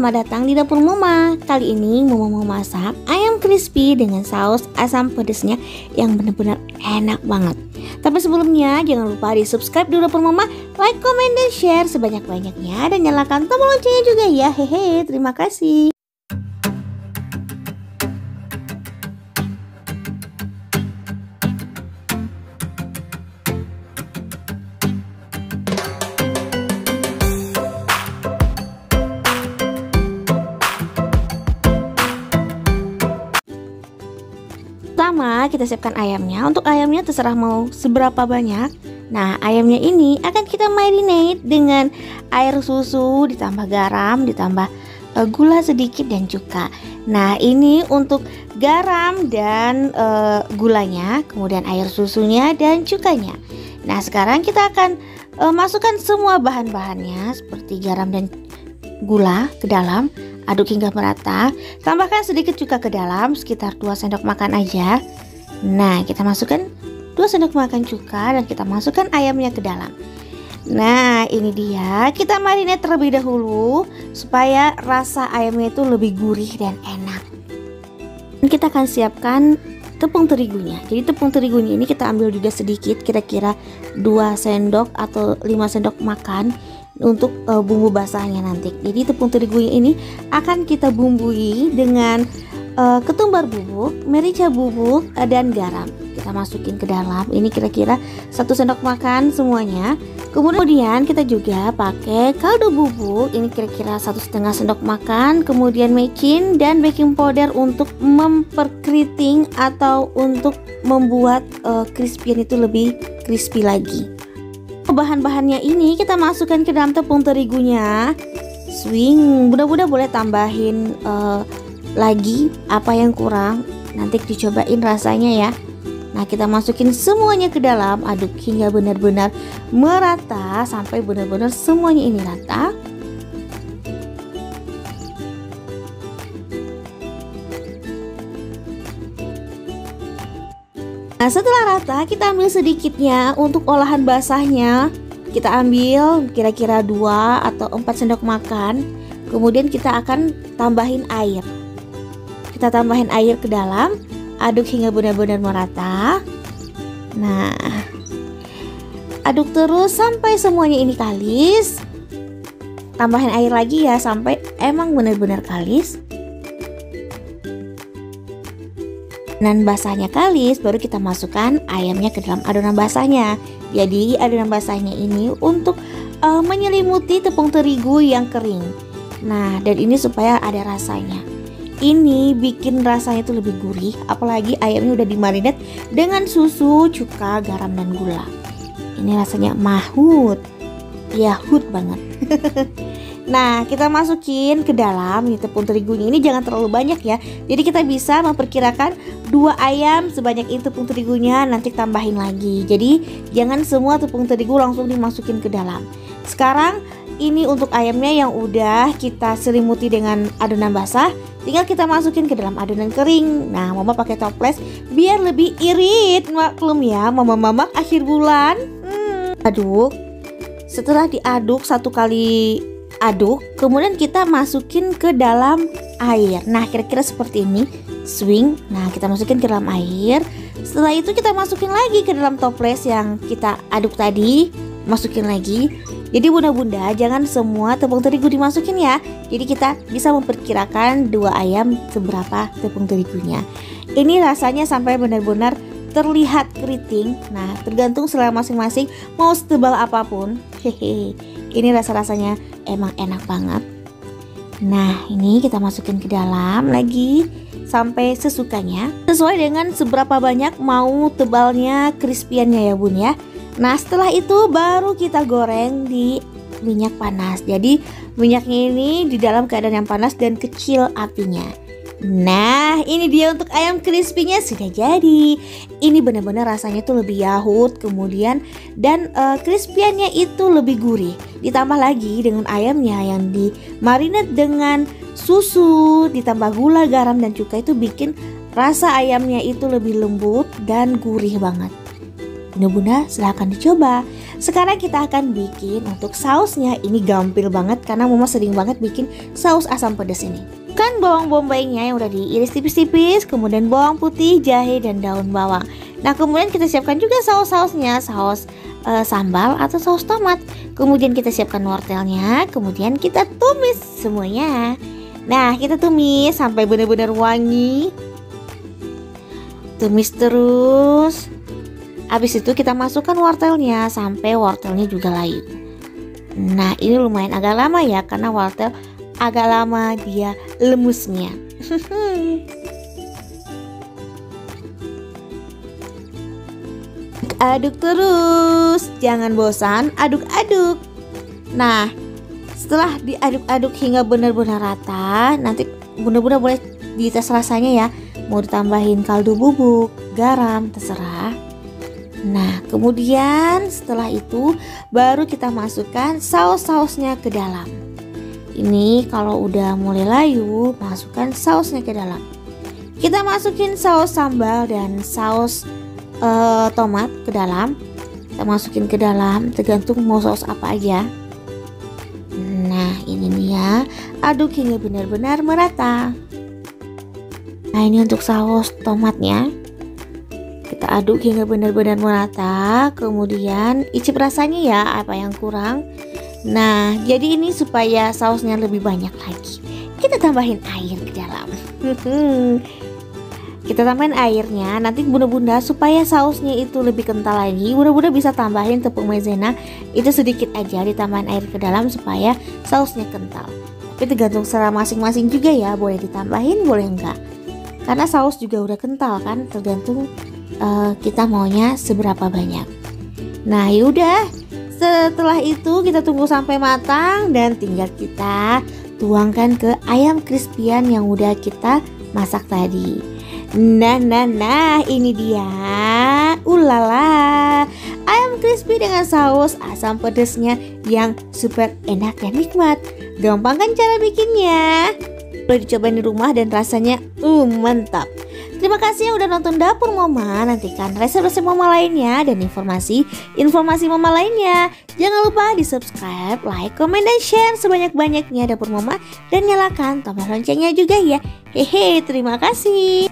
selamat datang di dapur Mama. Kali ini Mama mau masak ayam crispy dengan saus asam pedasnya yang benar-benar enak banget. Tapi sebelumnya jangan lupa di subscribe di dapur Mama, like, comment, dan share sebanyak-banyaknya, dan nyalakan tombol loncengnya juga ya. Hehe, terima kasih. Pertama kita siapkan ayamnya. Untuk ayamnya terserah mau seberapa banyak. Nah, ayamnya ini akan kita marinate dengan air susu ditambah garam, ditambah gula sedikit dan cuka. Nah, ini untuk garam dan gulanya, kemudian air susunya dan cukanya. Nah, sekarang kita akan masukkan semua bahan-bahannya seperti garam dan gula ke dalam. Aduk hingga merata. Tambahkan sedikit cuka ke dalam, sekitar 2 sendok makan aja. Nah, kita masukkan 2 sendok makan cuka dan kita masukkan ayamnya ke dalam. Nah, ini dia. Kita marinate terlebih dahulu supaya rasa ayamnya itu lebih gurih dan enak. Dan kita akan siapkan tepung terigunya. Jadi tepung terigunya ini kita ambil juga sedikit, kira-kira 2 sendok atau 5 sendok makan untuk bumbu basahnya nanti. Jadi tepung terigunya ini akan kita bumbui dengan ketumbar bubuk, merica bubuk, dan garam. Kita masukin ke dalam. Ini kira-kira 1 sendok makan semuanya. Kemudian kita juga pakai kaldu bubuk. Ini kira-kira 1,5 sendok makan. Kemudian mecin dan baking powder untuk memperkeriting atau untuk membuat crispy itu lebih crispy lagi. Bahan-bahannya ini kita masukkan ke dalam tepung terigunya. Swing, mudah-mudahan boleh tambahin lagi apa yang kurang, nanti dicobain rasanya ya. Nah, kita masukin semuanya ke dalam, aduk hingga benar-benar merata sampai benar-benar semuanya ini rata. Nah, setelah rata kita ambil sedikitnya untuk olahan basahnya. Kita ambil kira-kira 2 atau 4 sendok makan. Kemudian kita akan tambahin air. Kita tambahin air ke dalam, aduk hingga benar-benar merata. Nah, aduk terus sampai semuanya ini kalis. Tambahin air lagi ya sampai emang benar-benar kalis. Dan basahnya kalis, baru kita masukkan ayamnya ke dalam adonan basahnya. Jadi adonan basahnya ini untuk menyelimuti tepung terigu yang kering. Nah, dan ini supaya ada rasanya. Ini bikin rasanya itu lebih gurih, apalagi ayamnya udah dimarinate dengan susu, cuka, garam, dan gula. Ini rasanya mahut, yahut banget. Nah, kita masukin ke dalam ini tepung terigunya. Ini jangan terlalu banyak ya. Jadi kita bisa memperkirakan 2 ayam sebanyak ini tepung terigunya, nanti tambahin lagi. Jadi jangan semua tepung terigu langsung dimasukin ke dalam. Sekarang ini untuk ayamnya yang udah kita selimuti dengan adonan basah, tinggal kita masukin ke dalam adonan kering. Nah, Mama pakai toples biar lebih irit. Maklum ya, mama-mama akhir bulan. Aduk. Setelah diaduk 1 kali aduk, kemudian kita masukin ke dalam air. Nah, kira-kira seperti ini. Swing. Nah, kita masukin ke dalam air. Setelah itu kita masukin lagi ke dalam toples yang kita aduk tadi. Masukin lagi. Jadi bunda-bunda jangan semua tepung terigu dimasukin ya. Jadi kita bisa memperkirakan 2 ayam seberapa tepung terigunya. Ini rasanya sampai benar-benar terlihat keriting. Nah, tergantung selera masing-masing mau setebal apapun. Hehe. Ini rasa-rasanya emang enak banget. Nah, ini kita masukin ke dalam lagi sampai sesukanya, sesuai dengan seberapa banyak mau tebalnya crispy-nya ya bun ya. Nah, setelah itu baru kita goreng di minyak panas. Jadi minyaknya ini di dalam keadaan yang panas dan kecil apinya. Nah, ini dia untuk ayam crispy-nya sudah jadi. Ini benar-benar rasanya tuh lebih yahut, kemudian dan crispy-nya itu lebih gurih. Ditambah lagi dengan ayamnya yang dimarinate dengan susu, ditambah gula, garam, dan cuka, itu bikin rasa ayamnya itu lebih lembut dan gurih banget. Bunda-bunda silahkan dicoba. Sekarang kita akan bikin untuk sausnya. Ini gampil banget karena Mama sering banget bikin saus asam pedas ini. Kan bawang bombaynya yang udah diiris tipis-tipis, kemudian bawang putih, jahe, dan daun bawang. Nah kemudian kita siapkan juga saus-sausnya, saus sambal atau saus tomat. Kemudian kita siapkan wortelnya, kemudian kita tumis semuanya. Nah kita tumis sampai benar-benar wangi. Tumis terus. Habis itu kita masukkan wortelnya sampai wortelnya juga layu. Nah ini lumayan agak lama ya karena wortel agak lama dia lemusnya. Aduk terus, jangan bosan aduk-aduk. Nah setelah diaduk-aduk hingga benar-benar rata, nanti benar-benar boleh dites rasanya ya. Mau ditambahin kaldu bubuk, garam, terserah. Nah kemudian setelah itu baru kita masukkan saus-sausnya ke dalam. Ini kalau udah mulai layu, masukkan sausnya ke dalam. Kita masukin saus sambal dan saus tomat ke dalam. Kita masukin ke dalam, tergantung mau saus apa aja. Nah ini nih ya, aduk hingga benar-benar merata. Nah ini untuk saus tomatnya. Kita aduk hingga benar-benar merata. Kemudian icip rasanya ya apa yang kurang. Nah jadi ini supaya sausnya lebih banyak lagi, kita tambahin air ke dalam. Kita tambahin airnya nanti bunda-bunda supaya sausnya itu lebih kental lagi. Bunda-bunda bisa tambahin tepung maizena itu sedikit aja, ditambahin air ke dalam supaya sausnya kental. Tapi tergantung selera masing-masing juga ya, boleh ditambahin boleh enggak. Karena saus juga udah kental kan, tergantung kita maunya seberapa banyak. Nah yaudah, setelah itu kita tunggu sampai matang dan tinggal kita tuangkan ke ayam crispy-an yang udah kita masak tadi. Nah ini dia. Ulala, ayam crispy dengan saus asam pedasnya yang super enak dan nikmat. Gampang kan cara bikinnya? Boleh dicobain di rumah dan rasanya mantap. Terima kasih yang udah nonton Dapur Mama. Nantikan resep-resep Mama lainnya dan informasi Mama lainnya. Jangan lupa di subscribe, like, komen, dan share sebanyak-banyaknya Dapur Mama. Dan nyalakan tombol loncengnya juga ya. Hehe, terima kasih.